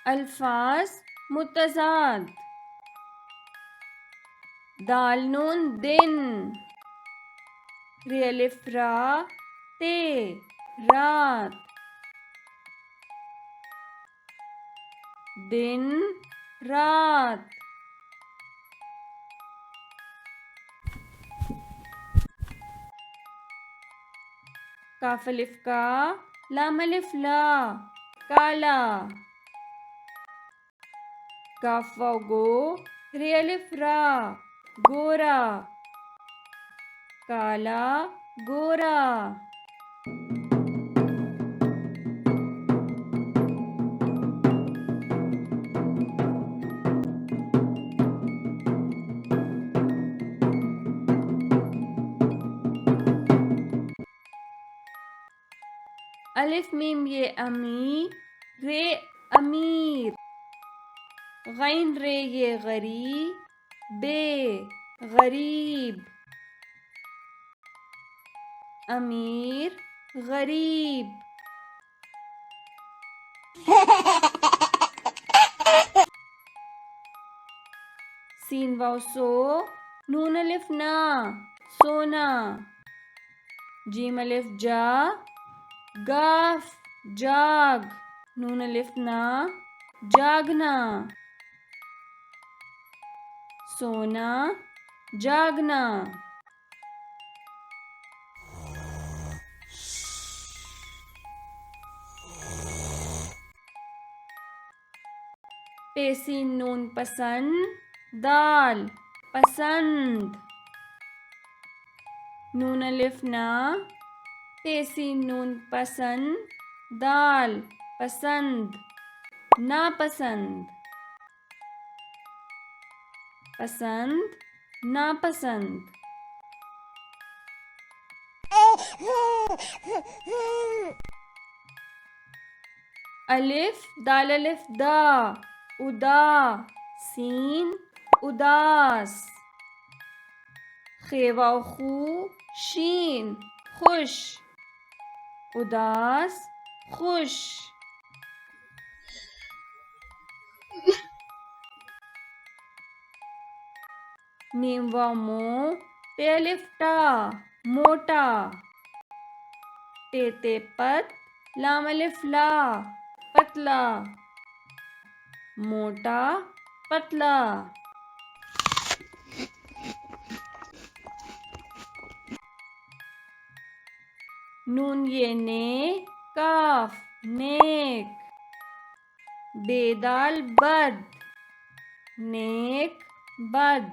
الفاظ متضاد. دال نون دن. ر الف را تے رات. دن رات. کاف الف کا لام الف لا کالا. کاف واو گو ر الف را گورا. کالا گورا. الف میم یہ امی رے امیر. غین رے یہ غری بے غریب. امیر غریب. سین واو سو نون الف نا سونا. جیم الف جا گاف جاگ. نون الف نا جاگنا. سونا جاگنا. پیسین نون پسند دال پسند. نون الف نا پیسین نون پسند دال پسند. ناپسند. پسند ناپسند. الف دال الف دا ادا. سین اداس. خ واو خو شین خوش. اداس خوش. میم واو مو پے الف ٹا موٹا. تے تے پت لام الف لا پتلا. موٹا پتلا. نون یہ نے کاف نیک. بے دال بد نیک بد.